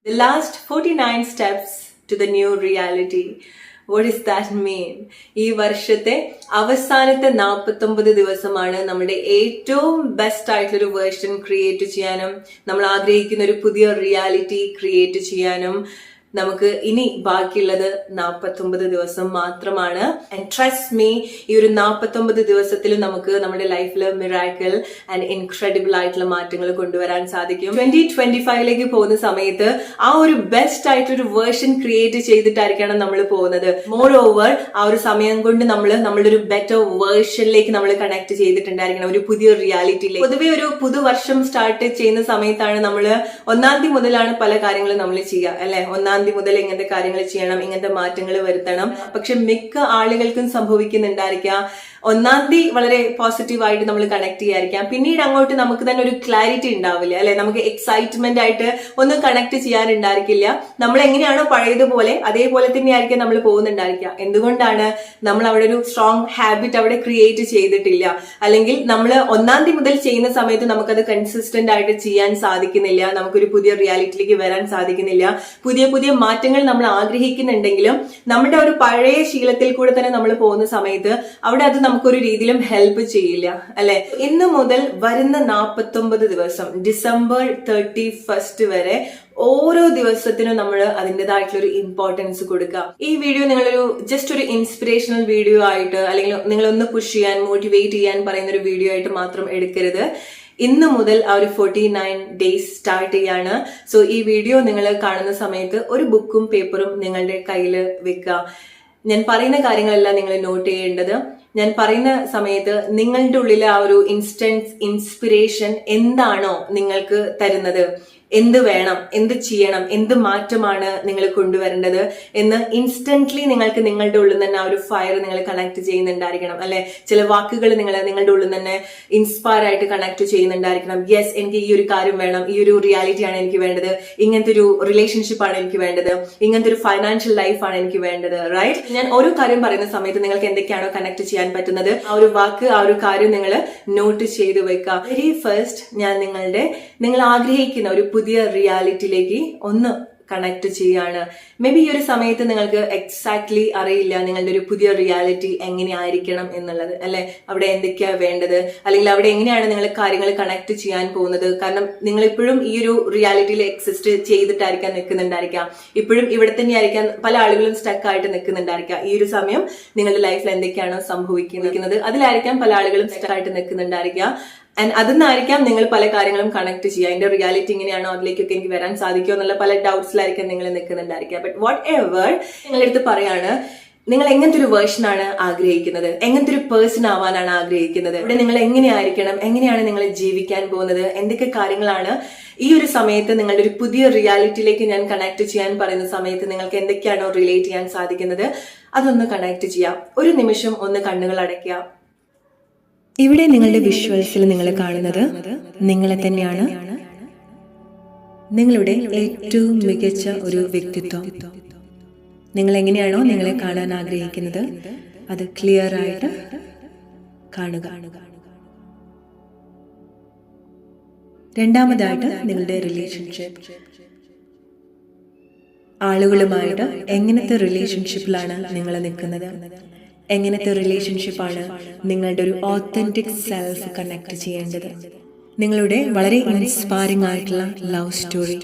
The last 49 steps to the new reality. What does that mean? ഈ വർഷത്തെ അവസാനത്തെ 49 ദിവസമാണ് നമ്മുടെ ഏറ്റവും ബെസ്റ്റ് ആയിട്ടുള്ളൊരു വേർഷൻ ക്രിയേറ്റ് ചെയ്യാനും നമ്മൾ ആഗ്രഹിക്കുന്ന ഒരു പുതിയ റിയാലിറ്റി ക്രിയേറ്റ് ചെയ്യാനും നമുക്ക് ഇനി ബാക്കിയുള്ളത് 49 ദിവസം മാത്രമാണ്. ആൻഡ് ട്രസ്റ്റ് മീ, ഈ ഒരു 49 ദിവസത്തിൽ നമുക്ക് നമ്മുടെ ലൈഫിൽ മിറാക്കിൾ ആൻഡ് ഇൻക്രെഡിബിൾ ആയിട്ടുള്ള മാറ്റങ്ങൾ കൊണ്ടുവരാൻ സാധിക്കും. 2025ലേക്ക് പോകുന്ന സമയത്ത് ആ ഒരു ബെസ്റ്റ് ആയിട്ടൊരു വേർഷൻ ക്രിയേറ്റ് ചെയ്തിട്ടായിരിക്കണം നമ്മൾ പോകുന്നത്. മോർ ഓവർ ആ ഒരു സമയം കൊണ്ട് നമ്മളുടെ ഒരു ബെറ്റർ വേർഷനിലേക്ക് നമ്മൾ കണക്ട് ചെയ്തിട്ടുണ്ടായിരിക്കണം, ഒരു പുതിയ റിയാലിറ്റിയിലേക്ക്. പൊതുവെ ഒരു പുതുവർഷം സ്റ്റാർട്ട് ചെയ്യുന്ന സമയത്താണ് നമ്മൾ 1-ാം തീയതി മുതലാണ് പല കാര്യങ്ങളും നമ്മൾ ചെയ്യുക, അല്ലെ? 1-ാം തീയതി മുതൽ ഇങ്ങനത്തെ കാര്യങ്ങൾ ചെയ്യണം, ഇങ്ങനത്തെ മാറ്റങ്ങൾ വരുത്തണം. പക്ഷെ മിക്ക ആളുകൾക്കും സംഭവിക്കുന്നുണ്ടായിരിക്കാം 1-ാം തീയതി വളരെ പോസിറ്റീവായിട്ട് നമ്മൾ കണക്ട് ചെയ്യാതിരിക്കാം. പിന്നീട് അങ്ങോട്ട് നമുക്ക് തന്നെ ഒരു ക്ലാരിറ്റി ഉണ്ടാവില്ല, അല്ലെ? നമുക്ക് എക്സൈറ്റ്മെന്റ് ആയിട്ട് ഒന്നും കണക്ട് ചെയ്യാനുണ്ടായിരിക്കില്ല. നമ്മൾ എങ്ങനെയാണോ പഴയതുപോലെ അതേപോലെ തന്നെ ആയിരിക്കും നമ്മൾ പോകുന്നുണ്ടായിരിക്കുക. എന്തുകൊണ്ടാണ്? നമ്മൾ അവിടെ ഒരു സ്ട്രോങ് ഹാബിറ്റ് അവിടെ ക്രിയേറ്റ് ചെയ്തിട്ടില്ല, അല്ലെങ്കിൽ നമ്മൾ 1-ാം തീയതി മുതൽ ചെയ്യുന്ന സമയത്ത് നമുക്കത് കൺസിസ്റ്റന്റ് ആയിട്ട് ചെയ്യാൻ സാധിക്കുന്നില്ല, നമുക്കൊരു പുതിയ റിയാലിറ്റിയിലേക്ക് വരാൻ സാധിക്കുന്നില്ല. പുതിയ പുതിയ മാറ്റങ്ങൾ നമ്മൾ ആഗ്രഹിക്കുന്നുണ്ടെങ്കിലും നമ്മുടെ ഒരു പഴയ ശീലത്തിൽ കൂടെ തന്നെ നമ്മൾ പോകുന്ന സമയത്ത് അവിടെ അത് നമുക്കൊരു രീതിയിലും ഹെൽപ്പ് ചെയ്യില്ല, അല്ലെ? ഇന്ന് മുതൽ വരുന്ന 49 ദിവസം ഡിസംബർ 31 വരെ ഓരോ ദിവസത്തിനും നമ്മൾ അതിൻ്റെതായിട്ടുള്ള ഒരു ഇമ്പോർട്ടൻസ് കൊടുക്കുക. ഈ വീഡിയോ നിങ്ങളൊരു ജസ്റ്റ് ഒരു ഇൻസ്പിറേഷണൽ വീഡിയോ ആയിട്ട്, അല്ലെങ്കിൽ നിങ്ങളൊന്ന് പുഷ് ചെയ്യാൻ, മോട്ടിവേറ്റ് ചെയ്യാൻ പറയുന്ന ഒരു വീഡിയോ ആയിട്ട് മാത്രം എടുക്കരുത്. ഇന്ന് മുതൽ ആ ഒരു 49 ഡേയ്സ് സ്റ്റാർട്ട് ചെയ്യാണ്. സോ ഈ വീഡിയോ നിങ്ങൾ കാണുന്ന സമയത്ത് ഒരു ബുക്കും പേപ്പറും നിങ്ങളുടെ കയ്യിൽ വെക്കുക. ഞാൻ പറയുന്ന കാര്യങ്ങളെല്ലാം നിങ്ങൾ നോട്ട് ചെയ്യേണ്ടത്. ഞാൻ പറയുന്ന സമയത്ത് നിങ്ങളുടെ ഉള്ളിലെ ആ ഒരു ഇൻസ്റ്റന്റ് ഇൻസ്പിറേഷൻ എന്താണോ നിങ്ങൾക്ക് തരുന്നത്, എന്ത് വേണം, എന്ത് ചെയ്യണം, എന്ത് മാറ്റമാണ് നിങ്ങൾ കൊണ്ടുവരേണ്ടത് എന്ന് ഇൻസ്റ്റന്റ്ലി നിങ്ങൾക്ക് നിങ്ങളുടെ ഉള്ളിൽ തന്നെ ആ ഒരു ഫയർ നിങ്ങൾ കണക്ട് ചെയ്യുന്നുണ്ടായിരിക്കണം, അല്ലെ? ചില വാക്കുകൾ നിങ്ങളുടെ ഉള്ളിൽ തന്നെ ഇൻസ്പയർ ആയിട്ട് കണക്ട് ചെയ്യുന്നുണ്ടായിരിക്കണം. യെസ്, എനിക്ക് ഈ ഒരു കാര്യം വേണം, ഈ ഒരു റിയാലിറ്റിയാണ് എനിക്ക് വേണ്ടത്, ഇങ്ങനത്തെ ഒരു റിലേഷൻഷിപ്പാണ് എനിക്ക് വേണ്ടത്, ഇങ്ങനത്തെ ഒരു ഫൈനാൻഷ്യൽ ലൈഫാണ് എനിക്ക് വേണ്ടത്, റൈറ്റ്? ഞാൻ ഓരോ കാര്യം പറയുന്ന സമയത്ത് നിങ്ങൾക്ക് എന്തൊക്കെയാണോ കണക്ട് ചെയ്യാൻ പറ്റുന്നത് ആ ഒരു വാക്ക്, ആ ഒരു കാര്യം നിങ്ങൾ നോട്ട് ചെയ്ത് വെക്കുക. വെരി ഫസ്റ്റ് ഞാൻ നിങ്ങൾ ആഗ്രഹിക്കുന്ന ഒരു പുതിയ റിയാലിറ്റിയിലേക്ക് ഒന്ന് കണക്ട് ചെയ്യാണ്. മേ ബി ഈ ഒരു സമയത്ത് നിങ്ങൾക്ക് എക്സാക്ട്ലി അറിയില്ല നിങ്ങളുടെ ഒരു പുതിയ റിയാലിറ്റി എങ്ങനെയായിരിക്കണം എന്നുള്ളത്, അല്ലെ? അവിടെ എന്തൊക്കെയാ വേണ്ടത്, അല്ലെങ്കിൽ അവിടെ എങ്ങനെയാണ് നിങ്ങൾ കാര്യങ്ങൾ കണക്ട് ചെയ്യാൻ പോകുന്നത്. കാരണം നിങ്ങൾ ഇപ്പോഴും ഈ ഒരു റിയാലിറ്റിയിൽ എക്സിസ്റ്റ് ചെയ്തിട്ടായിരിക്കാം നിൽക്കുന്നുണ്ടായിരിക്കാം, ഇപ്പോഴും ഇവിടെ തന്നെ ആയിരിക്കാം പല ആളുകളും സ്റ്റക്ക് ആയിട്ട് നിൽക്കുന്നുണ്ടായിരിക്കാം. ഈ ഒരു സമയം നിങ്ങളുടെ ലൈഫിൽ എന്തൊക്കെയാണോ സംഭവിക്കുന്നത് അതിലായിരിക്കാം പല ആളുകളും സ്റ്റക്ക് ആയിട്ട് നിൽക്കുന്നുണ്ടായിരിക്കാം. ആൻഡ് അതിന്നായിരിക്കാം നിങ്ങൾ പല കാര്യങ്ങളും കണക്ട് ചെയ്യുക. അതിന്റെ റിയാലിറ്റി ഇങ്ങനെയാണോ, അതിലേക്കൊക്കെ എനിക്ക് വരാൻ സാധിക്കുമോ എന്നുള്ള പല ഡൗട്ട്സിലായിരിക്കാം നിങ്ങൾ നിൽക്കുന്നുണ്ടായിരിക്കുക. ബട്ട് വാട്ട് എവർ നിങ്ങളുടെ അടുത്ത് പറയാണ്, നിങ്ങൾ എങ്ങനത്തെ ഒരു വേർഷനാണ് ആഗ്രഹിക്കുന്നത്, എങ്ങനത്തെ ഒരു പേഴ്സൺ ആവാനാണ് ആഗ്രഹിക്കുന്നത്, ഇവിടെ നിങ്ങൾ എങ്ങനെയായിരിക്കണം, എങ്ങനെയാണ് നിങ്ങൾ ജീവിക്കാൻ പോകുന്നത്, എന്തൊക്കെ കാര്യങ്ങളാണ് ഈ ഒരു സമയത്ത് നിങ്ങളുടെ ഒരു പുതിയ റിയാലിറ്റിയിലേക്ക് ഞാൻ കണക്ട് ചെയ്യാൻ പറയുന്ന സമയത്ത് നിങ്ങൾക്ക് എന്തൊക്കെയാണോ റിലേറ്റ് ചെയ്യാൻ സാധിക്കുന്നത് അതൊന്ന് കണക്ട് ചെയ്യാം. ഒരു നിമിഷം ഒന്ന് കണ്ണുകൾ അടയ്ക്കുക. ഇവിടെ നിങ്ങളുടെ വിഷ്വൽസിൽ നിങ്ങൾ കാണുന്നത് നിങ്ങളെ തന്നെയാണ്, നിങ്ങളുടെ ഏറ്റവും മികച്ച ഒരു വ്യക്തിത്വം. നിങ്ങൾ എങ്ങനെയാണോ നിങ്ങളെ കാണാൻ ആഗ്രഹിക്കുന്നത് അത് ക്ലിയർ ആയിട്ട് കാണുക. രണ്ടാമതായിട്ട് നിങ്ങളുടെ റിലേഷൻഷിപ്പ്, ആളുകളുമായിട്ട് എങ്ങനത്തെ റിലേഷൻഷിപ്പിലാണ് നിങ്ങൾ നിൽക്കുന്നത്, എങ്ങനത്തെ റിലേഷൻഷിപ്പാണ് നിങ്ങളുടെ ഒരു ഓത്തന്റിക് സെൽഫ് കണക്ട് ചെയ്യേണ്ടത്, നിങ്ങളുടെ വളരെ ഇൻസ്പയറിംഗ് ആയിട്ടുള്ള ലവ് സ്റ്റോറി,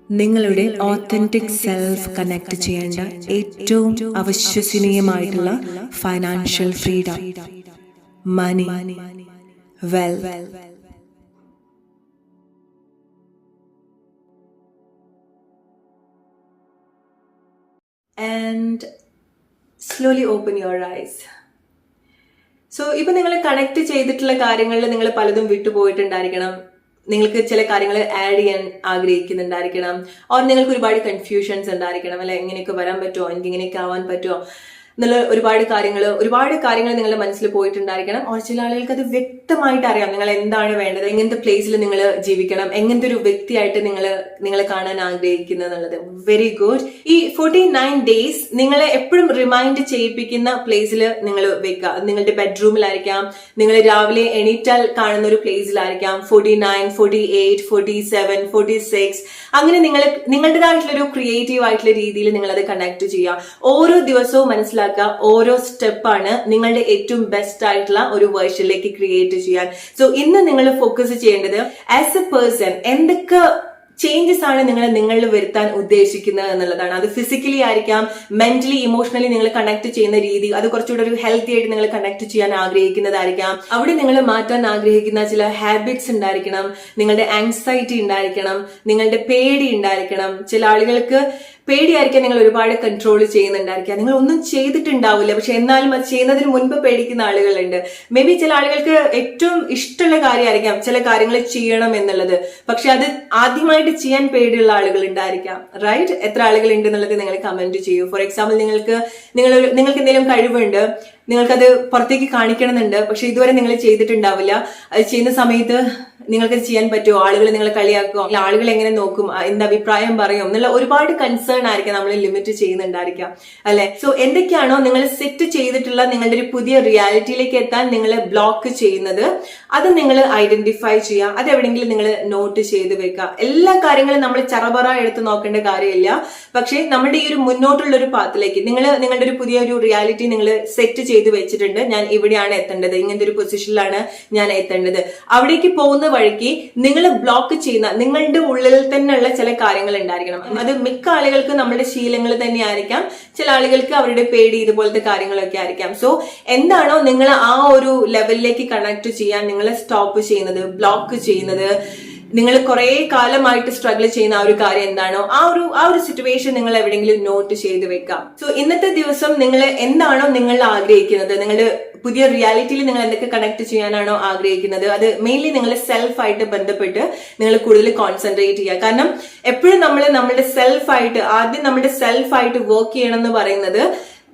നിങ്ങളുടെ ഓത്തന്റിക് സെൽഫ് കണക്ട് ചെയ്യേണ്ട ഏറ്റവും അവിശ്വസനീയമായിട്ടുള്ള financial freedom, money, wealth. And slowly open your eyes. So ഇപ്പൊ നിങ്ങൾ കണക്ട് ചെയ്തിട്ടുള്ള കാര്യങ്ങളിൽ നിങ്ങൾ പലതും വിട്ടുപോയിട്ടുണ്ടായിരിക്കണം. നിങ്ങൾക്ക് ചില കാര്യങ്ങൾ ആഡ് ചെയ്യാൻ ആഗ്രഹിക്കുന്നുണ്ടായിരിക്കണം, ഓർ നിങ്ങൾക്ക് ഒരുപാട് കൺഫ്യൂഷൻസ് ഉണ്ടായിരിക്കണം, അല്ലെ? എങ്ങനെയൊക്കെ വരാൻ പറ്റുമോ, എനിക്ക് ഇങ്ങനെയൊക്കെ ആവാൻ പറ്റുമോ? എന്നുള്ള ഒരുപാട് കാര്യങ്ങൾ നിങ്ങളുടെ മനസ്സിൽ പോയിട്ടുണ്ടായിരിക്കണം. ഓർ ചില ആളുകൾക്ക് അത് വ്യക്തമായിട്ട് അറിയാം നിങ്ങൾ എന്താണ് വേണ്ടത്, എങ്ങനത്തെ പ്ലേസിൽ നിങ്ങൾ ജീവിക്കണം, എങ്ങനത്തെ ഒരു വ്യക്തിയായിട്ട് നിങ്ങളെ കാണാൻ ആഗ്രഹിക്കുന്നത് എന്നുള്ളത്. Very good. ഈ 49 days നിങ്ങളെ എപ്പോഴും റിമൈൻഡ് ചെയ്യിപ്പിക്കുന്ന പ്ലേസിൽ നിങ്ങൾ വെക്കുക. നിങ്ങളുടെ ബെഡ്റൂമിലായിരിക്കാം, നിങ്ങൾ രാവിലെ എണീറ്റാൽ കാണുന്ന ഒരു പ്ലേസിലായിരിക്കാം. 49, 48, 47, 46 അങ്ങനെ നിങ്ങളുടേതായിട്ടുള്ള ഒരു ക്രിയേറ്റീവ് ആയിട്ടുള്ള രീതിയിൽ നിങ്ങൾ അത് കണക്ട് ചെയ്യുക. ഓരോ ദിവസവും മനസ്സിലാക്കുക, ഓരോ സ്റ്റെപ്പാണ് നിങ്ങളുടെ ഏറ്റവും ബെസ്റ്റ് ആയിട്ടുള്ള ഒരു വേർഷനിലേക്ക് ക്രിയേറ്റ് ചെയ്യാൻ. സോ ഇന്ന് നിങ്ങൾ ഫോക്കസ് ചെയ്യേണ്ടത് ആസ് എ പേഴ്സൺ എന്തൊക്കെ ചേഞ്ചസ് ആണ് നിങ്ങളിൽ വരുത്താൻ ഉദ്ദേശിക്കുന്നത് എന്നുള്ളതാണ്. അത് ഫിസിക്കലി ആയിരിക്കാം, മെന്റലി ഇമോഷണലി നിങ്ങൾ കണക്ട് ചെയ്യുന്ന രീതി, അത് കുറച്ചുകൂടെ ഒരു ഹെൽത്തി ആയിട്ട് നിങ്ങൾ കണക്ട് ചെയ്യാൻ ആഗ്രഹിക്കുന്നതായിരിക്കാം. അവിടെ നിങ്ങൾ മാറ്റാൻ ആഗ്രഹിക്കുന്ന ചില ഹാബിറ്റ്സ് ഉണ്ടായിരിക്കണം, നിങ്ങളുടെ ആങ്സൈറ്റി ഉണ്ടായിരിക്കണം, നിങ്ങളുടെ പേടി ഉണ്ടായിരിക്കണം. ചില ആളുകൾക്ക് പേടിയായിരിക്കാം നിങ്ങൾ ഒരുപാട് കൺട്രോൾ ചെയ്യുന്നുണ്ടായിരിക്കാം. നിങ്ങൾ ഒന്നും ചെയ്തിട്ടുണ്ടാവില്ല, പക്ഷെ എന്നാലും അത് ചെയ്യുന്നതിന് മുൻപ് പേടിക്കുന്ന ആളുകളുണ്ട്. മേ ബി ചില ആളുകൾക്ക് ഏറ്റവും ഇഷ്ടമുള്ള കാര്യമായിരിക്കാം ചില കാര്യങ്ങൾ ചെയ്യണം എന്നുള്ളത്, പക്ഷെ അത് ആദ്യമായിട്ട് ചെയ്യാൻ പേടിയുള്ള ആളുകൾ ഉണ്ടായിരിക്കാം. റൈറ്റ്? എത്ര ആളുകൾ ഉണ്ട് എന്നുള്ളത് നിങ്ങൾ കമന്റ് ചെയ്യൂ. ഫോർ എക്സാമ്പിൾ, നിങ്ങൾക്ക് എന്തെങ്കിലും കഴിവുണ്ട്, നിങ്ങൾക്കത് പുറത്തേക്ക് കാണിക്കണമെന്നുണ്ട്, പക്ഷെ ഇതുവരെ നിങ്ങൾ ചെയ്തിട്ടുണ്ടാവില്ല. അത് ചെയ്യുന്ന സമയത്ത് നിങ്ങൾക്കത് ചെയ്യാൻ പറ്റുമോ, ആളുകൾ നിങ്ങളെ കളിയാക്കുമോ, ആളുകൾ എങ്ങനെ നോക്കും, എന്ത് അഭിപ്രായം പറയും എന്നുള്ള ഒരുപാട് കൺസേൺ ആയിരിക്കാം നമ്മൾ ലിമിറ്റ് ചെയ്യുന്നുണ്ടായിരിക്കാം, അല്ലെ? സോ എന്തൊക്കെയാണോ നിങ്ങൾ സെറ്റ് ചെയ്തിട്ടുള്ള നിങ്ങളുടെ ഒരു പുതിയ റിയാലിറ്റിയിലേക്ക് എത്താൻ നിങ്ങളെ ബ്ലോക്ക് ചെയ്യുന്നത്, അത് നിങ്ങൾ ഐഡന്റിഫൈ ചെയ്യുക. അത് എവിടെയെങ്കിലും നിങ്ങൾ നോട്ട് ചെയ്ത് വെക്കുക. എല്ലാ കാര്യങ്ങളും നമ്മൾ ചറപറ എടുത്ത് നോക്കേണ്ട കാര്യമില്ല, പക്ഷെ നമ്മുടെ ഈ ഒരു മുന്നോട്ടുള്ള ഒരു പാത്തിലേക്ക് നിങ്ങളുടെ ഒരു പുതിയ ഒരു റിയാലിറ്റി നിങ്ങൾ സെറ്റ് ചെയ്ത് വെച്ചിട്ടുണ്ട്. ഞാൻ ഇവിടെയാണ് എത്തേണ്ടത്, ഇങ്ങനത്തെ ഒരു പൊസിഷനിലാണ് ഞാൻ എത്തേണ്ടത്. അവിടേക്ക് പോകുന്ന വഴിക്ക് നിങ്ങൾ ബ്ലോക്ക് ചെയ്യുന്ന നിങ്ങളുടെ ഉള്ളിൽ തന്നെയുള്ള ചില കാര്യങ്ങൾ ഉണ്ടായിരിക്കണം. അത് മിക്ക ആളുകൾക്ക് നമ്മുടെ ശീലങ്ങൾ തന്നെ ആയിരിക്കാം, ചില ആളുകൾക്ക് അവരുടെ പേടി, ഇതുപോലത്തെ കാര്യങ്ങളൊക്കെ ആയിരിക്കാം. സോ എന്താണോ നിങ്ങൾ ആ ഒരു ലെവലിലേക്ക് കണക്ട് ചെയ്യാൻ നിങ്ങളെ സ്റ്റോപ്പ് ചെയ്യുന്നത്, ബ്ലോക്ക് ചെയ്യുന്നത്, നിങ്ങൾ കുറെ കാലമായിട്ട് സ്ട്രഗിൾ ചെയ്യുന്ന ആ ഒരു കാര്യം എന്താണോ, ആ ഒരു സിറ്റുവേഷൻ നിങ്ങൾ എവിടെയെങ്കിലും നോട്ട് ചെയ്ത് വെക്കാം. സോ ഇന്നത്തെ ദിവസം നിങ്ങൾ എന്താണോ നിങ്ങൾ ആഗ്രഹിക്കുന്നത്, നിങ്ങളുടെ പുതിയ റിയാലിറ്റിയിൽ നിങ്ങൾ എന്തൊക്കെ കണക്ട് ചെയ്യാനാണോ ആഗ്രഹിക്കുന്നത്, അത് മെയിൻലി നിങ്ങളെ സെൽഫായിട്ട് ബന്ധപ്പെട്ട് നിങ്ങൾ കൂടുതൽ കോൺസെൻട്രേറ്റ് ചെയ്യുക. കാരണം എപ്പോഴും നമ്മുടെ സെൽഫായിട്ട് വർക്ക് ചെയ്യണം എന്ന് പറയുന്നത്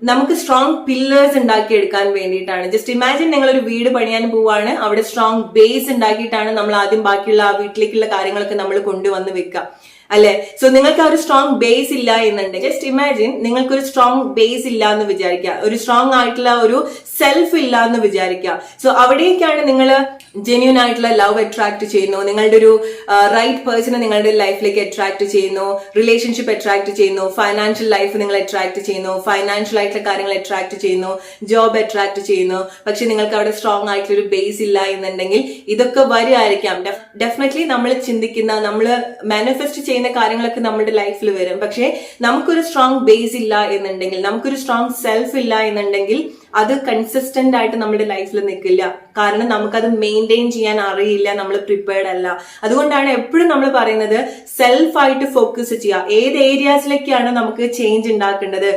നമുക്ക് സ്ട്രോങ് പില്ലേഴ്സ് ഉണ്ടാക്കിയെടുക്കാൻ വേണ്ടിയിട്ടാണ്. ജസ്റ്റ് ഇമാജിൻ നിങ്ങൾ ഒരു വീട് പണിയാൻ പോവാണ്, അവിടെ സ്ട്രോങ് ബേസ് ഉണ്ടാക്കിയിട്ടാണ് നമ്മൾ ആദ്യം ബാക്കിയുള്ള ആ വീട്ടിലേക്കുള്ള കാര്യങ്ങളൊക്കെ നമ്മൾ കൊണ്ടുവന്ന് വെക്കുക, അല്ലെ? സോ നിങ്ങൾക്ക് ആ ഒരു സ്ട്രോങ് ബേസ് ഇല്ല എന്നുണ്ടെങ്കിൽ ജസ്റ്റ് ഇമാജിൻ നിങ്ങൾക്കൊരു സ്ട്രോങ് ബേസ് ഇല്ല എന്ന് വിചാരിക്കുക, ഒരു സ്ട്രോങ് ആയിട്ടുള്ള ഒരു സെൽഫ് ഇല്ല എന്ന് വിചാരിക്കുക. സോ അവിടേക്കാണ് നിങ്ങൾ ജെന്യൂൻ ആയിട്ടുള്ള ലവ് അട്രാക്ട് ചെയ്യുന്നു, നിങ്ങളുടെ ഒരു റൈറ്റ് പേഴ്സണെ നിങ്ങളുടെ ലൈഫിലേക്ക് അട്രാക്ട് ചെയ്യുന്നു, റിലേഷൻഷിപ്പ് അട്രാക്ട് ചെയ്യുന്നു, ഫൈനാൻഷ്യൽ ലൈഫ് നിങ്ങൾ അട്രാക്ട് ചെയ്യുന്നു, ഫൈനാൻഷ്യൽ ആയിട്ടുള്ള കാര്യങ്ങൾ അട്രാക്ട് ചെയ്യുന്നു, ജോബ് അട്രാക്ട് ചെയ്യുന്നു. പക്ഷെ നിങ്ങൾക്ക് അവിടെ സ്ട്രോങ് ആയിട്ടുള്ള ഒരു ബേസ് ഇല്ല എന്നുണ്ടെങ്കിൽ ഇതൊക്കെ വരുമായിരിക്കാം. ഡെഫിനറ്റ്ലി നമ്മൾ ചിന്തിക്കുന്ന, നമ്മൾ മാനിഫെസ്റ്റ് ചെയ്യുന്ന കാര്യങ്ങളൊക്കെ നമ്മുടെ ലൈഫിൽ വരും. പക്ഷെ നമുക്കൊരു സ്ട്രോങ് ബേസ് ഇല്ല എന്നുണ്ടെങ്കിൽ, നമുക്കൊരു സ്ട്രോങ് സെൽഫ് ഇല്ല എന്നുണ്ടെങ്കിൽ അത് കൺസിസ്റ്റന്റ് ആയിട്ട് നമ്മുടെ ലൈഫിൽ നിൽക്കില്ല. കാരണം നമുക്കത് മെയിൻറ്റെയിൻ ചെയ്യാൻ അറിയില്ല, നമ്മൾ പ്രിപ്പയർഡ് അല്ല. അതുകൊണ്ടാണ് എപ്പോഴും നമ്മൾ പറയുന്നത് സെൽഫായിട്ട് ഫോക്കസ് ചെയ്യുക. ഏത് ഏരിയാസിലേക്കാണ് നമുക്ക് ചേഞ്ച് ഉണ്ടാക്കേണ്ടത്,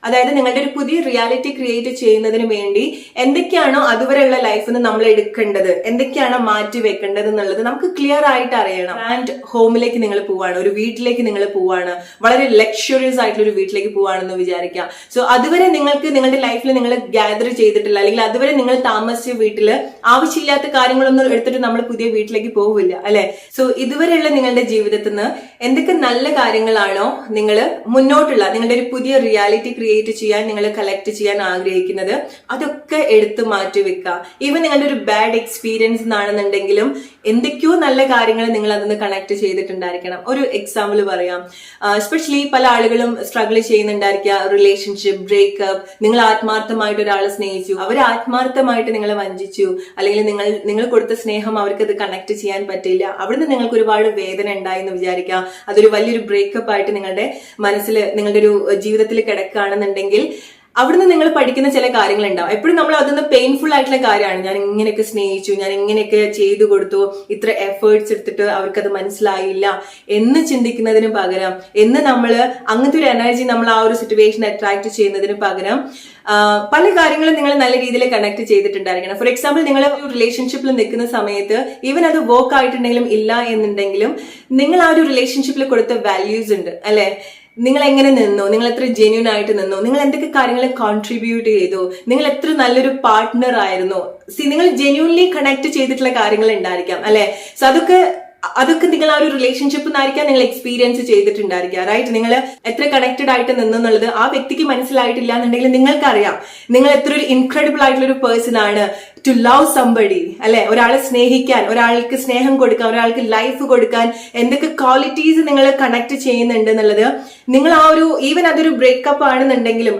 അതായത് നിങ്ങളുടെ ഒരു പുതിയ റിയാലിറ്റി ക്രിയേറ്റ് ചെയ്യുന്നതിന് വേണ്ടി എന്തൊക്കെയാണോ അതുവരെയുള്ള ലൈഫിൽ നിന്ന് നമ്മൾ എടുക്കേണ്ടത്, എന്തൊക്കെയാണോ മാറ്റി വെക്കേണ്ടത് എന്നുള്ളത് നമുക്ക് ക്ലിയർ ആയിട്ട് അറിയണം. ആൻഡ് ഹോമിലേക്ക് നിങ്ങൾ പോവാണ്, ഒരു വീട്ടിലേക്ക് നിങ്ങൾ പോവാണ്, വളരെ ലക്ഷറിയസ് ആയിട്ടുള്ള ഒരു വീട്ടിലേക്ക് പോവാണെന്ന് വിചാരിക്കാം. സോ അതുവരെ നിങ്ങൾക്ക് നിങ്ങളുടെ ലൈഫിൽ നിങ്ങൾ ഗ്യാദർ ചെയ്തിട്ടില്ല, അല്ലെങ്കിൽ അതുവരെ നിങ്ങൾ താമസിച്ച വീട്ടില് ആവശ്യമില്ലാത്ത കാര്യങ്ങളൊന്നും എടുത്തിട്ട് നമ്മൾ പുതിയ വീട്ടിലേക്ക് പോവില്ല, അല്ലെ? സോ ഇതുവരെയുള്ള നിങ്ങളുടെ ജീവിതത്തിൽ നിന്ന് എന്തൊക്കെ നല്ല കാര്യങ്ങളാണോ നിങ്ങൾ മുന്നോട്ടുള്ള നിങ്ങളുടെ ഒരു പുതിയ റിയാലിറ്റി ക്രിയേറ്റ് ചെയ്യാൻ നിങ്ങൾ കളക്ട് ചെയ്യാൻ ആഗ്രഹിക്കുന്നത്, അതൊക്കെ എടുത്തു മാറ്റി വെക്കുക. ഈവൻ നിങ്ങളുടെ ഒരു ബാഡ് എക്സ്പീരിയൻസ് ആണെന്നുണ്ടെങ്കിലും എന്തൊക്കെയോ നല്ല കാര്യങ്ങൾ നിങ്ങൾ അതൊന്ന് കണക്ട് ചെയ്തിട്ടുണ്ടായിരിക്കണം. ഒരു എക്സാമ്പിൾ പറയാം. എസ്പെഷ്യലി പല ആളുകളും സ്ട്രഗിൾ ചെയ്യുന്നുണ്ടായിരിക്കുക, റിലേഷൻഷിപ്പ് ബ്രേക്കപ്പ്. നിങ്ങൾ ആത്മാർത്ഥമായിട്ട് ഒരാളെ സ്നേഹിച്ചു, അവർ ആത്മാർത്ഥമായിട്ട് നിങ്ങളെ വഞ്ചിച്ചു, അല്ലെങ്കിൽ നിങ്ങൾ കൊടുത്ത സ്നേഹം അവർക്ക് അത് കണക്ട് ചെയ്യാൻ പറ്റില്ല. അവിടുന്ന് നിങ്ങൾക്ക് ഒരുപാട് വേദന ഉണ്ടായി എന്ന് വിചാരിക്കാം. അതൊരു വലിയൊരു ബ്രേക്കപ്പ് ആയിട്ട് നിങ്ങളുടെ മനസ്സിൽ, നിങ്ങളുടെ ഒരു ജീവിതത്തിൽ കിടക്കുകയാണെന്നുണ്ടെങ്കിൽ അവിടുന്ന് നിങ്ങൾ പഠിക്കുന്ന ചില കാര്യങ്ങൾ ഉണ്ടാവും. എപ്പോഴും നമ്മൾ അതൊന്ന് പെയിൻഫുൾ ആയിട്ടുള്ള കാര്യമാണ്. ഞാൻ ഇങ്ങനെയൊക്കെ സ്നേഹിച്ചു, ഞാൻ ഇങ്ങനെയൊക്കെ ചെയ്തു കൊടുത്തു, ഇത്ര എഫേർട്സ് എടുത്തിട്ട് അവർക്കത് മനസ്സിലായില്ല എന്ന് ചിന്തിക്കുന്നതിന് പകരം, നമ്മൾ അങ്ങനത്തെ ഒരു എനർജി നമ്മൾ ആ ഒരു സിറ്റുവേഷൻ അട്രാക്ട് ചെയ്യുന്നതിന് പകരം പല കാര്യങ്ങളും നിങ്ങൾ നല്ല രീതിയിൽ കണക്ട് ചെയ്തിട്ടുണ്ടായിരിക്കണം. ഫോർ എക്സാമ്പിൾ, നിങ്ങൾ ഒരു റിലേഷൻഷിപ്പിൽ നിൽക്കുന്ന സമയത്ത് ഈവൻ അത് വർക്ക് ആയിട്ടുണ്ടെങ്കിലും ഇല്ല എന്നുണ്ടെങ്കിലും നിങ്ങൾ ആ ഒരു റിലേഷൻഷിപ്പിൽ കൊടുത്ത വാല്യൂസ് ഉണ്ട്, അല്ലെ? നിങ്ങൾ എങ്ങനെ നിന്നു, നിങ്ങൾ എത്ര ജെന്യൂൻ ആയിട്ട് നിന്നു, നിങ്ങൾ എന്തൊക്കെ കാര്യങ്ങൾ കോൺട്രിബ്യൂട്ട് ചെയ്തു, നിങ്ങൾ എത്ര നല്ലൊരു പാർട്ട്ണർ ആയിരുന്നു. നിങ്ങൾ ജെന്യൂൻലി കണക്ട് ചെയ്തിട്ടുള്ള കാര്യങ്ങൾ ഉണ്ടായിരിക്കാം അല്ലെ. സോ അതൊക്കെ നിങ്ങൾ ആ ഒരു റിലേഷൻഷിപ്പ് എന്നായിരിക്കാം നിങ്ങൾ എക്സ്പീരിയൻസ് ചെയ്തിട്ടുണ്ടായിരിക്കാം, റൈറ്റ്. നിങ്ങൾ എത്ര കണക്റ്റഡ് ആയിട്ട് നിന്നുള്ളത് ആ വ്യക്തിക്ക് മനസ്സിലായിട്ടില്ല എന്നുണ്ടെങ്കിൽ നിങ്ങൾക്കറിയാം നിങ്ങൾ എത്ര ഒരു ഇൻക്രെഡിബിൾ ആയിട്ടുള്ള ഒരു പേഴ്സൺ ആണ് ടു ലവ് സംബഡി അല്ലെ. ഒരാളെ സ്നേഹിക്കാൻ, ഒരാൾക്ക് സ്നേഹം കൊടുക്കാൻ, ഒരാൾക്ക് ലൈഫ് കൊടുക്കാൻ എന്തൊക്കെ ക്വാളിറ്റീസ് നിങ്ങൾ കണക്ട് ചെയ്യുന്നുണ്ട് എന്നുള്ളത് നിങ്ങൾ ആ ഒരു ഈവൻ അതൊരു ബ്രേക്കപ്പ് ആണെന്നുണ്ടെങ്കിലും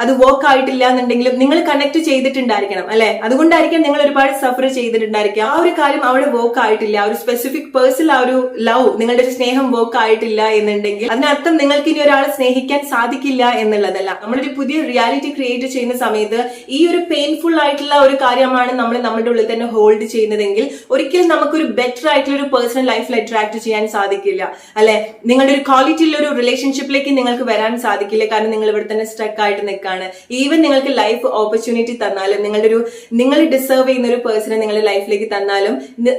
അത് വർക്ക് ആയിട്ടില്ല എന്നുണ്ടെങ്കിലും നിങ്ങൾ കണക്ട് ചെയ്തിട്ടുണ്ടായിരിക്കണം അല്ലെ. അതുകൊണ്ടായിരിക്കും നിങ്ങൾ ഒരുപാട് സഫർ ചെയ്തിട്ടുണ്ടായിരിക്കുക. ആ ഒരു കാര്യം അവിടെ വർക്ക് ആയിട്ടില്ല, ആ ഒരു സ്പെസിഫിക് പേഴ്സൺ, ആ ഒരു ലവ്, നിങ്ങളുടെ ഒരു സ്നേഹം വർക്ക് ആയിട്ടില്ല എന്നുണ്ടെങ്കിൽ അതിനർത്ഥം നിങ്ങൾക്ക് ഇനി ഒരാളെ സ്നേഹിക്കാൻ സാധിക്കില്ല എന്നുള്ളതല്ല. നമ്മളൊരു പുതിയ റിയാലിറ്റി ക്രിയേറ്റ് ചെയ്യുന്ന സമയത്ത് ഈ ഒരു പെയിൻഫുൾ ആയിട്ടുള്ള ഒരു കാര്യമാണ് നമ്മൾ നമ്മുടെ ഉള്ളിൽ തന്നെ ഹോൾഡ് ചെയ്യുന്നതെങ്കിൽ ഒരിക്കലും നമുക്കൊരു ബെറ്റർ ആയിട്ടുള്ള ഒരു പേഴ്സണൽ ലൈഫിൽ അട്രാക്ട് ചെയ്യാൻ സാധിക്കില്ല അല്ലെ. നിങ്ങളുടെ ഒരു ക്വാളിറ്റിയുള്ള ഒരു റിലേഷൻഷിപ്പിലേക്ക് നിങ്ങൾക്ക് വരാൻ സാധിക്കില്ല. കാരണം നിങ്ങൾ ഇവിടെ തന്നെ സ്റ്റക്ക് ആയിട്ട് നിൽക്കാണ്. ഈവൻ നിങ്ങൾക്ക് ലൈഫ് ഓപ്പർച്യൂണിറ്റി തന്നാലും, നിങ്ങൾ ഡിസേർവ് ചെയ്യുന്ന ഒരു പേഴ്സണെ നിങ്ങളുടെ ലൈഫിലേക്ക് തന്നാലും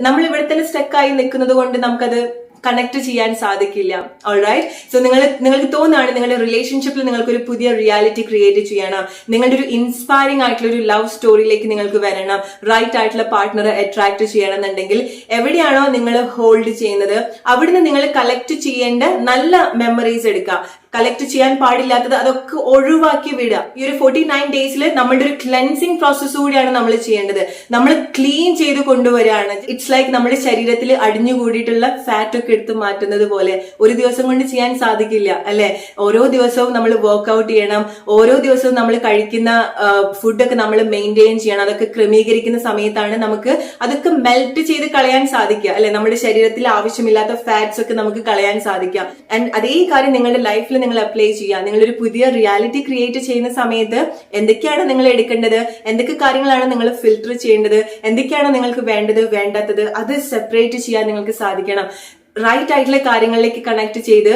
നമ്മൾ ഇവിടെ തന്നെ സ്റ്റക്ക് ആയി നിൽക്കുന്നത് കൊണ്ട് നമുക്കത് കണക്ട് ചെയ്യാൻ സാധിക്കില്ല. ഓൾറൈറ്റ്. സോ നിങ്ങൾക്ക് തോന്നുകയാണ് നിങ്ങളുടെ റിലേഷൻഷിപ്പിൽ നിങ്ങൾക്ക് ഒരു പുതിയ റിയാലിറ്റി ക്രിയേറ്റ് ചെയ്യണം, നിങ്ങളുടെ ഒരു ഇൻസ്പയറിംഗ് ആയിട്ടുള്ള ഒരു ലവ് സ്റ്റോറിയിലേക്ക് നിങ്ങൾക്ക് വരണം, റൈറ്റ് ആയിട്ടുള്ള പാർട്ട്ണറെ അട്രാക്ട് ചെയ്യണം എന്നുണ്ടെങ്കിൽ എവിടെയാണോ നിങ്ങൾ ഹോൾഡ് ചെയ്യുന്നത് അവിടുന്ന് നിങ്ങൾ കളക്ട് ചെയ്യേണ്ട നല്ല മെമ്മറീസ് എടുക്കുക. കളക്ട് ചെയ്യാൻ പാടില്ലാത്തത് അതൊക്കെ ഒഴിവാക്കി വിടുക. ഈ ഒരു 49 ഡേയ്സിൽ നമ്മളുടെ ഒരു ക്ലെൻസിങ് പ്രോസസ് കൂടിയാണ് നമ്മൾ ചെയ്യേണ്ടത്. നമ്മൾ ക്ലീൻ ചെയ്ത് കൊണ്ടുവരികയാണ്. ഇറ്റ്സ് ലൈക്ക് നമ്മുടെ ശരീരത്തിൽ അടിഞ്ഞുകൂടിയിട്ടുള്ള ഫാറ്റ് ഒക്കെ എടുത്ത് മാറ്റുന്നത് പോലെ ഒരു ദിവസം കൊണ്ട് ചെയ്യാൻ സാധിക്കില്ല അല്ലെ. ഓരോ ദിവസവും നമ്മൾ വർക്ക്ഔട്ട് ചെയ്യണം, ഓരോ ദിവസവും നമ്മൾ കഴിക്കുന്ന ഫുഡൊക്കെ നമ്മൾ മെയിൻറ്റെയിൻ ചെയ്യണം. അതൊക്കെ ക്രമീകരിക്കുന്ന സമയത്താണ് നമുക്ക് അതൊക്കെ മെൽറ്റ് ചെയ്ത് കളയാൻ സാധിക്കുക അല്ലെ. നമ്മുടെ ശരീരത്തിൽ ആവശ്യമില്ലാത്ത ഫാറ്റ്സ് ഒക്കെ നമുക്ക് കളയാൻ സാധിക്കാം. ആൻഡ് അതേ കാര്യം നിങ്ങളുടെ ലൈഫിൽ നിങ്ങൾ അപ്ലൈ ചെയ്യുക. നിങ്ങളൊരു പുതിയ റിയാലിറ്റി ക്രിയേറ്റ് ചെയ്യുന്ന സമയത്ത് എന്തൊക്കെയാണ് നിങ്ങൾ എടുക്കേണ്ടത്, എന്തൊക്കെ കാര്യങ്ങളാണ് നിങ്ങൾ ഫിൽട്ടർ ചെയ്യേണ്ടത്, എന്തൊക്കെയാണ് നിങ്ങൾക്ക് വേണ്ടത് വേണ്ടാത്തത്, അത് സെപ്പറേറ്റ് ചെയ്യാൻ നിങ്ങൾക്ക് സാധിക്കണം. റൈറ്റ് ആയിട്ടുള്ള കാര്യങ്ങളിലേക്ക് കണക്ട് ചെയ്ത്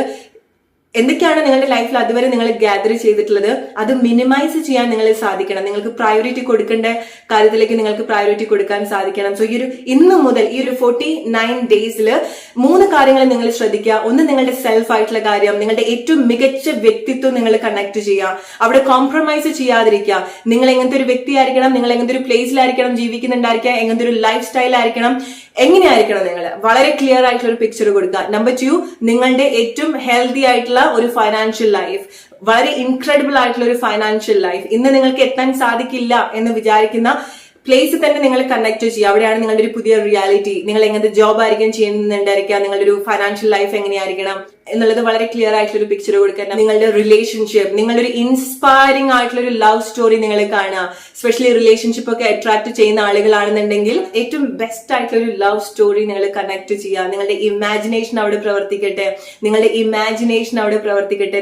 എന്തൊക്കെയാണ് നിങ്ങളുടെ ലൈഫിൽ അതുവരെ നിങ്ങൾ ഗ്യാദർ ചെയ്തിട്ടുള്ളത് അത് മിനിമൈസ് ചെയ്യാൻ നിങ്ങൾ സാധിക്കണം. നിങ്ങൾക്ക് പ്രയോറിറ്റി കൊടുക്കേണ്ട കാര്യത്തിലേക്ക് നിങ്ങൾക്ക് പ്രയോറിറ്റി കൊടുക്കാൻ സാധിക്കണം. സോ ഇന്ന് മുതൽ ഈ ഒരു 49 ഡേയ്സിൽ 3 കാര്യങ്ങൾ നിങ്ങൾ ശ്രദ്ധിക്കുക. ഒന്ന്, നിങ്ങളുടെ സെൽഫ് ആയിട്ടുള്ള കാര്യം, നിങ്ങളുടെ ഏറ്റവും മികച്ച വ്യക്തിത്വം നിങ്ങൾ കണക്ട് ചെയ്യുക. അവിടെ കോംപ്രമൈസ് ചെയ്യാതിരിക്കുക. നിങ്ങൾ എങ്ങനത്തെ ഒരു വ്യക്തിയായിരിക്കണം, നിങ്ങൾ എങ്ങനത്തെ ഒരു പ്ലേസിലായിരിക്കണം ജീവിക്കുന്നുണ്ടായിരിക്കുക, എങ്ങനത്തെ ഒരു ലൈഫ് സ്റ്റൈൽ ആയിരിക്കണം, എങ്ങനെയായിരിക്കണം നിങ്ങൾ വളരെ ക്ലിയർ ആയിട്ടുള്ള ഒരു പിക്ചർ കൊടുക്കുക. നമ്പർ 2, നിങ്ങളുടെ ഏറ്റവും ഹെൽത്തി ആയിട്ടുള്ള ഒരു ഫൈനാൻഷ്യൽ ലൈഫ്, വളരെ ഇൻക്രെഡിബിൾ ആയിട്ടുള്ള ഒരു ഫൈനാൻഷ്യൽ ലൈഫ്. ഇന്ന് നിങ്ങൾക്ക് എത്താൻ സാധിക്കില്ല എന്ന് വിചാരിക്കുന്ന പ്ലേസ് തന്നെ നിങ്ങൾ കണക്ട് ചെയ്യുക. അവിടെയാണ് നിങ്ങളുടെ ഒരു പുതിയ റിയാലിറ്റി. നിങ്ങൾ എങ്ങനത്തെ ജോബ് ആയിരിക്കും ചെയ്യുന്നുണ്ടായിരിക്കുക, നിങ്ങളുടെ ഒരു ഫൈനാൻഷ്യൽ ലൈഫ് എങ്ങനെയായിരിക്കണം എന്നുള്ളത് വളരെ ക്ലിയർ ആയിട്ടുള്ള ഒരു പിക്ചർ കൊടുക്കാൻ. നിങ്ങളുടെ റിലേഷൻഷിപ്പ്, നിങ്ങളുടെ ഒരു ഇൻസ്പയറിംഗ് ആയിട്ടുള്ള ഒരു ലവ് സ്റ്റോറി നിങ്ങൾ കാണുക. സ്പെഷ്യലി റിലേഷൻഷിപ്പ് ഒക്കെ അട്രാക്ട് ചെയ്യുന്ന ആളുകളാണെന്നുണ്ടെങ്കിൽ ഏറ്റവും ബെസ്റ്റ് ആയിട്ടുള്ള ഒരു ലവ് സ്റ്റോറി നിങ്ങൾ കണക്ട് ചെയ്യുക. നിങ്ങളുടെ ഇമാജിനേഷൻ അവിടെ പ്രവർത്തിക്കട്ടെ,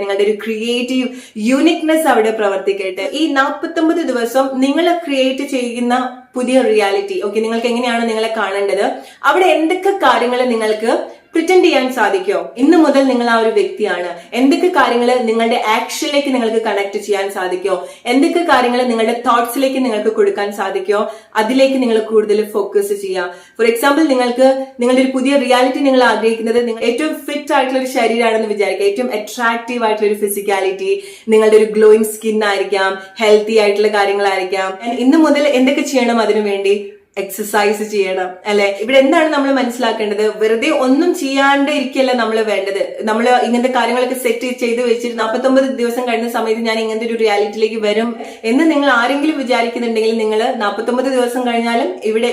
നിങ്ങളുടെ ഒരു ക്രിയേറ്റീവ് യൂണിക്നെസ് അവിടെ പ്രവർത്തിക്കട്ടെ. ഈ 49 ദിവസം നിങ്ങൾ ക്രിയേറ്റ് ചെയ്യുന്ന പുതിയ റിയാലിറ്റി, ഓക്കെ, നിങ്ങൾക്ക് എങ്ങനെയാണ് നിങ്ങളെ കാണേണ്ടത്, അവിടെ എന്തൊക്കെ കാര്യങ്ങൾ നിങ്ങൾക്ക് പ്രിറ്റൻഡ് ചെയ്യാൻ സാധിക്കോ? ഇന്ന് മുതൽ നിങ്ങൾ ആ ഒരു വ്യക്തിയാണ്. എന്തൊക്കെ കാര്യങ്ങൾ നിങ്ങളുടെ ആക്ഷനിലേക്ക് നിങ്ങൾക്ക് കണക്ട് ചെയ്യാൻ സാധിക്കോ? എന്തൊക്കെ കാര്യങ്ങൾ നിങ്ങളുടെ തോട്ട്സിലേക്ക് നിങ്ങൾക്ക് കൊടുക്കാൻ സാധിക്കോ? അതിലേക്ക് നിങ്ങൾ കൂടുതൽ ഫോക്കസ് ചെയ്യുക. ഫോർ എക്സാമ്പിൾ, നിങ്ങളുടെ ഒരു പുതിയ റിയാലിറ്റി നിങ്ങൾ ആഗ്രഹിക്കുന്നത് നിങ്ങൾ ഏറ്റവും ഫിറ്റ് ആയിട്ടുള്ള ഒരു ശരീരമാണെന്ന് വിചാരിക്കുക, ഏറ്റവും അട്രാക്റ്റീവ് ആയിട്ടുള്ള ഒരു ഫിസിക്കാലിറ്റി, നിങ്ങളുടെ ഒരു ഗ്ലോയിങ് സ്കിൻ ആയിരിക്കാം, ഹെൽത്തി ആയിട്ടുള്ള കാര്യങ്ങളായിരിക്കാം. ഇന്ന് മുതൽ എന്തൊക്കെ ചെയ്യണം അതിനു വേണ്ടി? എക്സസൈസ് ചെയ്യണം അല്ലെ. ഇവിടെ എന്താണ് നമ്മൾ മനസ്സിലാക്കേണ്ടത്? വെറുതെ ഒന്നും ചെയ്യാണ്ട് ഇരിക്കല്ല നമ്മൾ വേണ്ടത്. നമ്മൾ ഇങ്ങനത്തെ കാര്യങ്ങളൊക്കെ സെറ്റ് ചെയ്ത് വെച്ചിട്ട് 49 ദിവസം കഴിഞ്ഞ സമയത്ത് ഞാൻ ഇങ്ങനത്തെ ഒരു റിയാലിറ്റിയിലേക്ക് വരും എന്ന് നിങ്ങൾ ആരെങ്കിലും വിചാരിക്കുന്നുണ്ടെങ്കിൽ നിങ്ങൾ 49 ദിവസം കഴിഞ്ഞാലും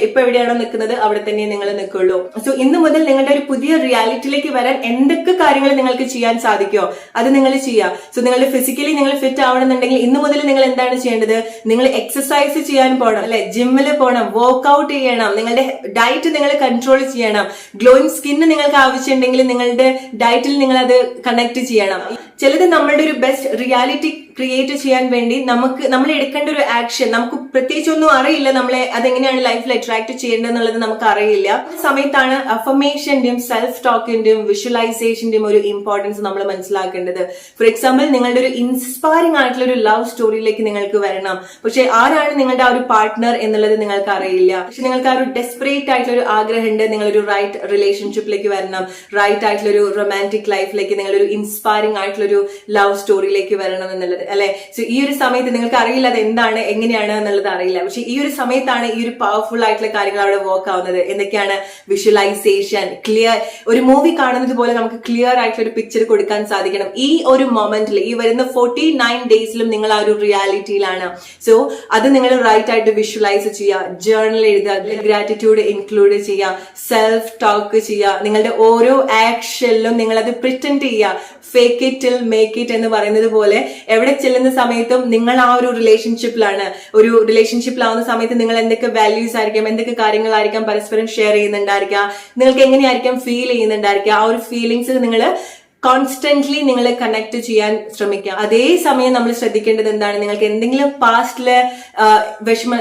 ഇപ്പൊ എവിടെയാണോ നിൽക്കുന്നത് അവിടെ തന്നെ നിങ്ങൾ നിൽക്കുള്ളൂ. സോ ഇന്ന് മുതൽ നിങ്ങളുടെ ഒരു പുതിയ റിയാലിറ്റിയിലേക്ക് വരാൻ എന്തൊക്കെ കാര്യങ്ങൾ നിങ്ങൾക്ക് ചെയ്യാൻ സാധിക്കോ അത് നിങ്ങൾ ചെയ്യുക. സോ നിങ്ങളുടെ ഫിസിക്കലി നിങ്ങൾ ഫിറ്റ് ആവണമെന്നുണ്ടെങ്കിൽ ഇന്ന് മുതൽ നിങ്ങൾ എന്താണ് ചെയ്യേണ്ടത്? നിങ്ങൾ എക്സസൈസ് ചെയ്യാൻ പോകണം അല്ലെ, ജിമ്മിൽ പോകണം, വർക്ക്ഔട്ട് ചെയ്യണം, നിങ്ങളുടെ ഡയറ്റ് നിങ്ങൾ കൺട്രോൾ ചെയ്യണം. ഗ്ലോയിങ് സ്കിന്ന് നിങ്ങൾക്ക് ആവശ്യമുണ്ടെങ്കിൽ നിങ്ങളുടെ ഡയറ്റിൽ നിങ്ങൾ അത് കണക്ട് ചെയ്യണം. ചിലത് നമ്മളുടെ ഒരു ബെസ്റ്റ് റിയാലിറ്റി ക്രിയേറ്റ് ചെയ്യാൻ വേണ്ടി നമ്മൾ എടുക്കേണ്ട ഒരു ആക്ഷൻ, നമുക്ക് പ്രത്യേകിച്ച് ഒന്നും അറിയില്ല നമ്മളെ അതെങ്ങനെയാണ് ലൈഫിൽ അട്രാക്ട് ചെയ്യേണ്ടത് എന്നുള്ളത് നമുക്ക് അറിയില്ല. സമയത്താണ് അഫർമേഷന്റെയും സെൽഫ് ടോക്കിന്റെയും വിഷ്വലൈസേഷന്റെയും ഒരു ഇമ്പോർട്ടൻസ് നമ്മൾ മനസ്സിലാക്കേണ്ടത്. ഫോർ എക്സാമ്പിൾ, നിങ്ങളുടെ ഒരു ഇൻസ്പയറിംഗ് ആയിട്ടുള്ള ഒരു ലവ് സ്റ്റോറിയിലേക്ക് നിങ്ങൾക്ക് വരണം. പക്ഷെ ആരാണ് നിങ്ങളുടെ ആ ഒരു പാർട്ട്ണർ എന്നുള്ളത് നിങ്ങൾക്ക് അറിയില്ല. പക്ഷെ നിങ്ങൾക്ക് ആ ഒരു ഡെസ്പറേറ്റ് ആയിട്ടുള്ള ഒരു ആഗ്രഹമുണ്ട്, നിങ്ങളൊരു റൈറ്റ് റിലേഷൻഷിപ്പിലേക്ക് വരണം, റൈറ്റ് ആയിട്ടുള്ള ഒരു റൊമാൻറ്റിക് ലൈഫിലേക്ക്, നിങ്ങളൊരു ഇൻസ്പയറിംഗ് ആയിട്ടുള്ള ഒരു ലവ് സ്റ്റോറിയിലേക്ക് വരണം എന്നുള്ളത് അല്ലെ. സോ ഈ ഒരു സമയത്ത് നിങ്ങൾക്ക് അറിയില്ല അത് എന്താണ് എങ്ങനെയാണ് എന്നുള്ളത് അറിയില്ല. പക്ഷെ ഈ ഒരു സമയത്താണ് ഈ ഒരു പവർഫുൾ ആയിട്ടുള്ള കാര്യങ്ങൾ അവിടെ വർക്ക് ആവുന്നത്. എന്തൊക്കെയാണ്? Visualisation, clear. ഒരു മൂവി കാണുന്നത് പോലെ നമുക്ക് ക്ലിയർ ആയിട്ടുള്ള ഒരു പിക്ചർ കൊടുക്കാൻ സാധിക്കണം. ഈ ഒരു മൊമെന്റിൽ, ഈ വരുന്ന 49 ഡേയ്സിലും നിങ്ങൾ ആ ഒരു റിയാലിറ്റിയിലാണ്. സോ അത് നിങ്ങൾ റൈറ്റ് ആയിട്ട് വിഷ്വലൈസ് ചെയ്യുക, ജേർണൽ എഴുതുക, ഗ്രാറ്റിറ്റ്യൂഡ് ഇൻക്ലൂഡ് ചെയ്യുക, സെൽഫ് ടോക്ക് ചെയ്യുക. നിങ്ങളുടെ ഓരോ ആക്ഷനിലും നിങ്ങൾ അത് പ്രിറ്റൻഡ് ചെയ്യുക. Fake it till make it എന്ന് പറയുന്നത് പോലെ എവിടെ ചെല്ലുന്ന സമയത്തും നിങ്ങൾ ആ ഒരു റിലേഷൻഷിപ്പിലാവുന്ന സമയത്ത് നിങ്ങൾ എന്തൊക്കെ വാല്യൂസ് ആയിരിക്കാം, എന്തൊക്കെ കാര്യങ്ങളായിരിക്കാം പരസ്പരം ഷെയർ ചെയ്യുന്നുണ്ടായിരിക്കുക, നിങ്ങൾക്ക് എങ്ങനെയായിരിക്കാം ഫീൽ ചെയ്യുന്നുണ്ടായിരിക്കുക, ആ ഒരു ഫീലിങ്സ് നിങ്ങൾ കോൺസ്റ്റന്റ്ലി നിങ്ങൾ കണക്ട് ചെയ്യാൻ ശ്രമിക്കുക. അതേസമയം നമ്മൾ ശ്രദ്ധിക്കേണ്ടത് എന്താണ്? നിങ്ങൾക്ക് എന്തെങ്കിലും പാസ്റ്റില്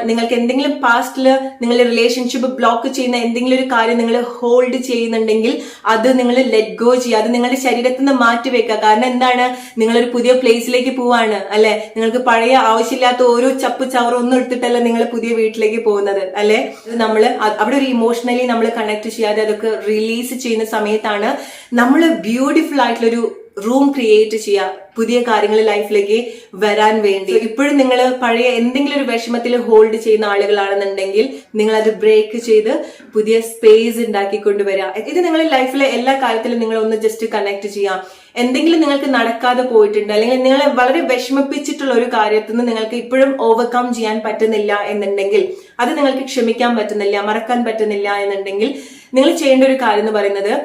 നിങ്ങൾക്ക് എന്തെങ്കിലും പാസ്റ്റില് നിങ്ങളുടെ റിലേഷൻഷിപ്പ് ബ്ലോക്ക് ചെയ്യുന്ന എന്തെങ്കിലും ഒരു കാര്യം നിങ്ങൾ ഹോൾഡ് ചെയ്യുന്നുണ്ടെങ്കിൽ അത് നിങ്ങൾ ലെറ്റ് ഗോ ചെയ്യുക, അത് നിങ്ങളുടെ ശരീരത്തിൽ നിന്ന് മാറ്റി വെക്കുക. കാരണം എന്താണ്? നിങ്ങളൊരു പുതിയ പ്ലേസിലേക്ക് പോവാണ് അല്ലെ. നിങ്ങൾക്ക് പഴയ ആവശ്യമില്ലാത്ത ഓരോ ചപ്പ് ചവറും ഒന്നും എടുത്തിട്ടല്ല നിങ്ങൾ പുതിയ വീട്ടിലേക്ക് പോകുന്നത് അല്ലെ. നമ്മൾ അവിടെ ഒരു ഇമോഷണലി നമ്മൾ കണക്ട് ചെയ്യാതെ അതൊക്കെ റിലീസ് ചെയ്യുന്ന സമയത്താണ് നമ്മൾ ബ്യൂട്ടിഫുൾ ആയിട്ടുള്ളൊരു റൂം ക്രിയേറ്റ് ചെയ്യുക പുതിയ കാര്യങ്ങൾ ലൈഫിലേക്ക് വരാൻ വേണ്ടി. ഇപ്പോഴും നിങ്ങൾ പഴയ എന്തെങ്കിലും ഒരു വിഷമത്തിൽ ഹോൾഡ് ചെയ്യുന്ന ആളുകളാണെന്നുണ്ടെങ്കിൽ നിങ്ങൾ അത് ബ്രേക്ക് ചെയ്ത് പുതിയ സ്പേസ് ഉണ്ടാക്കിക്കൊണ്ടുവരിക. ഇത് നിങ്ങളുടെ ലൈഫിലെ എല്ലാ കാര്യത്തിലും നിങ്ങൾ ഒന്ന് ജസ്റ്റ് കണക്ട് ചെയ്യാം. എന്തെങ്കിലും നിങ്ങൾക്ക് നടക്കാതെ പോയിട്ടുണ്ട്, അല്ലെങ്കിൽ നിങ്ങളെ വളരെ വിഷമിപ്പിച്ചിട്ടുള്ള ഒരു കാര്യത്തിൽ നിന്ന് നിങ്ങൾക്ക് ഇപ്പോഴും ഓവർകം ചെയ്യാൻ പറ്റുന്നില്ല എന്നുണ്ടെങ്കിൽ, അത് നിങ്ങൾക്ക് ക്ഷമിക്കാൻ പറ്റുന്നില്ല, മറക്കാൻ പറ്റുന്നില്ല എന്നുണ്ടെങ്കിൽ, നിങ്ങൾ ചെയ്യേണ്ട ഒരു കാര്യം എന്ന് പറയുന്നത്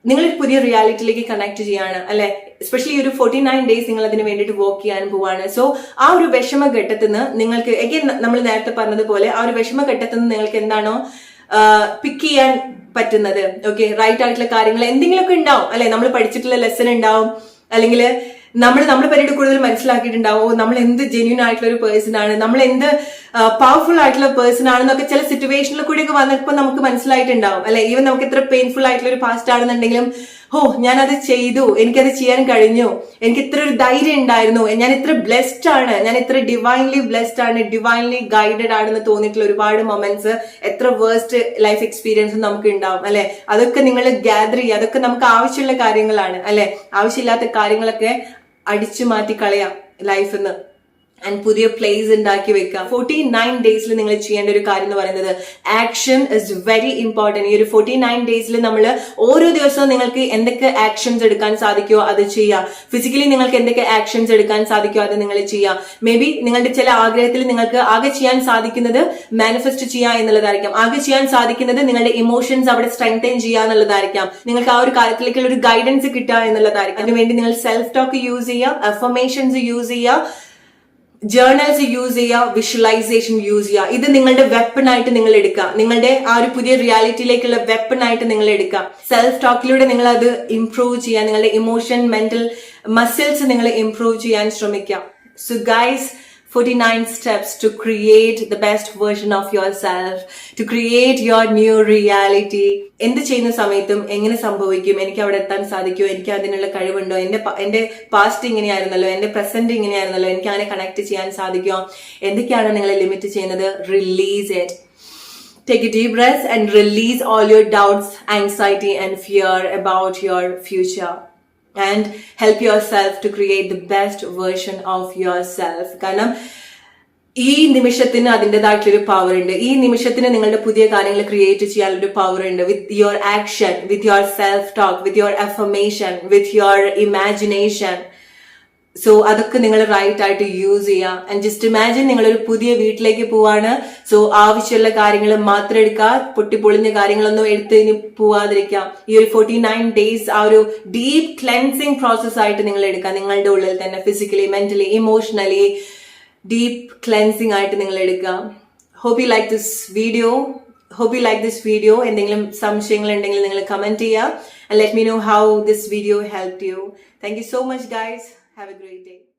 നിങ്ങൾ പുതിയ റിയാലിറ്റിയിലേക്ക് കണക്ട് ചെയ്യാണ് അല്ലെ. എസ്പെഷ്യലി ഒരു 49 ഡേയ്സ് നിങ്ങൾ അതിന് വേണ്ടിയിട്ട് വർക്ക് ചെയ്യാൻ പോവാണ്. സോ ആ ഒരു വിഷമഘട്ടത്തിൽ നിന്ന് നിങ്ങൾക്ക് എഗെയിൻ നമ്മൾ നേരത്തെ പറഞ്ഞതുപോലെ ആ ഒരു വിഷമഘട്ടത്തിൽ നിന്ന് നിങ്ങൾക്ക് എന്താണോ പിക്ക് ചെയ്യാൻ പറ്റുന്നത്, ഓക്കെ, റൈറ്റ് ആയിട്ടുള്ള കാര്യങ്ങൾ എന്തെങ്കിലുമൊക്കെ ഉണ്ടാവും അല്ലെ. നമ്മൾ പഠിച്ചിട്ടുള്ള ലെസൺ ഉണ്ടാവും, അല്ലെങ്കിൽ നമ്മളെ പറ്റിയിട്ട് കൂടുതൽ മനസ്സിലാക്കിയിട്ടുണ്ടാവും. നമ്മൾ എന്ത് ജെന്യൂൻ ആയിട്ടുള്ള ഒരു പേഴ്സൺ ആണ്, നമ്മൾ എന്ത് പവർഫുൾ ആയിട്ടുള്ള പേഴ്സൺ ആണെന്നൊക്കെ ചില സിറ്റുവേഷനിൽ കൂടെയൊക്കെ വന്നപ്പോൾ നമുക്ക് മനസ്സിലായിട്ടുണ്ടാവും അല്ലെ. ഈവൻ നമുക്ക് എത്ര പെയിൻഫുൾ ആയിട്ടുള്ള ഒരു പാസ്റ്റ് ആണെന്നുണ്ടെങ്കിലും, ഞാനത് ചെയ്തു, എനിക്കത് ചെയ്യാൻ കഴിഞ്ഞു, എനിക്ക് ഇത്ര ഒരു ധൈര്യം ഉണ്ടായിരുന്നു, ഞാൻ ഇത്ര ബ്ലെസ്ഡ് ആണ്, ഞാൻ ഇത്ര ഡിവൈൻലി ബ്ലെസ്ഡ് ആണ്, ഡിവൈൻലി ഗൈഡഡ് ആണെന്ന് തോന്നിയിട്ടുള്ള ഒരുപാട് മൊമെന്റ്സ്, എത്ര വേഴ്സ്റ്റ് ലൈഫ് എക്സ്പീരിയൻസും നമുക്ക് ഉണ്ടാവും അല്ലെ. അതൊക്കെ നിങ്ങൾ ഗ്യാദർ ചെയ്യുക. അതൊക്കെ നമുക്ക് ആവശ്യമുള്ള കാര്യങ്ങളാണ് അല്ലെ. ആവശ്യമില്ലാത്ത കാര്യങ്ങളൊക്കെ അടിച്ചു മാറ്റി കളയാം ലൈഫിൽ നിന്ന് ആൻഡ് പുതിയ പ്ലേസ് ഉണ്ടാക്കി വെക്കുക. 49 ഡേയ്സിൽ നിങ്ങൾ ചെയ്യേണ്ട ഒരു കാര്യം എന്ന് പറയുന്നത് ആക്ഷൻ ഇസ് വെരി ഇമ്പോർട്ടന്റ്. ഈ ഒരു 49 ഡേയ്സിൽ നമ്മൾ ഓരോ ദിവസവും നിങ്ങൾക്ക് എന്തൊക്കെ ആക്ഷൻസ് എടുക്കാൻ സാധിക്കുമോ അത് ചെയ്യുക. ഫിസിക്കലി നിങ്ങൾക്ക് എന്തൊക്കെ ആക്ഷൻസ് എടുക്കാൻ സാധിക്കുമോ അത് നിങ്ങൾ ചെയ്യുക. മേ ബി നിങ്ങളുടെ ചില ആഗ്രഹത്തിൽ നിങ്ങൾക്ക് ആകെ ചെയ്യാൻ സാധിക്കുന്നത് മാനിഫെസ്റ്റ് ചെയ്യുക എന്നുള്ളതായിരിക്കാം. ആകെ ചെയ്യാൻ സാധിക്കുന്നത് നിങ്ങളുടെ ഇമോഷൻസ് അവിടെ സ്ട്രെങ്തൻ ചെയ്യുക എന്നുള്ളതായിരിക്കാം. നിങ്ങൾക്ക് ആ ഒരു കാര്യത്തിലേക്കുള്ള ഒരു ഗൈഡൻസ് കിട്ടുക എന്നുള്ളതായിരിക്കും. അതിനുവേണ്ടി നിങ്ങൾ സെൽഫ് ടോക്ക് യൂസ് ചെയ്യുക, അഫർമേഷൻസ് യൂസ് ചെയ്യുക, ജേർണൽസ് യൂസ് ചെയ്യുക, വിഷ്വലൈസേഷൻ യൂസ് ചെയ്യുക. ഇത് നിങ്ങളുടെ വെപ്പൺ ആയിട്ട് നിങ്ങൾ എടുക്കുക. നിങ്ങളുടെ ആ ഒരു പുതിയ റിയാലിറ്റിയിലേക്കുള്ള വെപ്പൺ ആയിട്ട് നിങ്ങൾ എടുക്കുക. സെൽഫ് ടോക്കിലൂടെ നിങ്ങൾ അത് ഇംപ്രൂവ് ചെയ്യുക. നിങ്ങളുടെ ഇമോഷൻ, മെന്റൽ മസിൽസ് നിങ്ങൾ ഇംപ്രൂവ് ചെയ്യാൻ ശ്രമിക്കുക. So guys, 49 steps to create the best version of yourself, to create your new reality. എന്ത് ചെയ്യുന്ന സമയത്തും എങ്ങനെ സംഭവിക്കും, എനിക്ക് അവിടെ എത്താൻ സാധിക്കുമോ, എനിക്ക് അതിനുള്ള കഴിവുണ്ടോ, എന്റെ പാസ്റ്റ് ഇങ്ങനെയായിരുന്നല്ലോ, എന്റെ പ്രസന്റ് ഇങ്ങനെയായിരുന്നല്ലോ, എനിക്ക് അങ്ങനെ കണക്ട് ചെയ്യാൻ സാധിക്കുമോ, എന്തൊക്കെയാണ് നിങ്ങളെ ലിമിറ്റ് ചെയ്യുന്നത്, release it. Take a deep breath and release all your doubts, anxiety and fear about your future. And help yourself to create the best version of yourself. കാരണം ഈ നിമിഷത്തിന് അതിൻ്റെതായിട്ടുള്ളൊരു പവർ ഉണ്ട്. ഈ നിമിഷത്തിന് നിങ്ങളുടെ പുതിയ കാര്യങ്ങൾ ക്രിയേറ്റ് ചെയ്യാനുള്ളൊരു പവർ ഉണ്ട്. With your action, with your self talk, with your affirmation, with your imagination. So അതൊക്കെ നിങ്ങൾ റൈറ്റ് ആയിട്ട് യൂസ് ചെയ്യുക. ആൻഡ് ജസ്റ്റ് ഇമാജിൻ, നിങ്ങളൊരു പുതിയ വീട്ടിലേക്ക് പോവാണ്. സോ ആവശ്യമുള്ള കാര്യങ്ങൾ മാത്രം എടുക്കുക, പൊട്ടിപ്പൊളിഞ്ഞ കാര്യങ്ങളൊന്നും എടുത്ത് ഇനി പോവാതിരിക്കാം. ഈ ഒരു 49 ഡേയ്സ് ആ ഒരു ഡീപ് ക്ലെൻസിങ് പ്രോസസ് ആയിട്ട് നിങ്ങൾ എടുക്കുക. നിങ്ങളുടെ ഉള്ളിൽ തന്നെ physically, mentally, emotionally deep cleansing ആയിട്ട് നിങ്ങൾ എടുക്കുക. Hope you like this video. എന്തെങ്കിലും സംശയങ്ങൾ ഉണ്ടെങ്കിൽ നിങ്ങൾ കമന്റ് ചെയ്യുക. And let me know how this video helped you. Thank you so much, guys. Have a great day.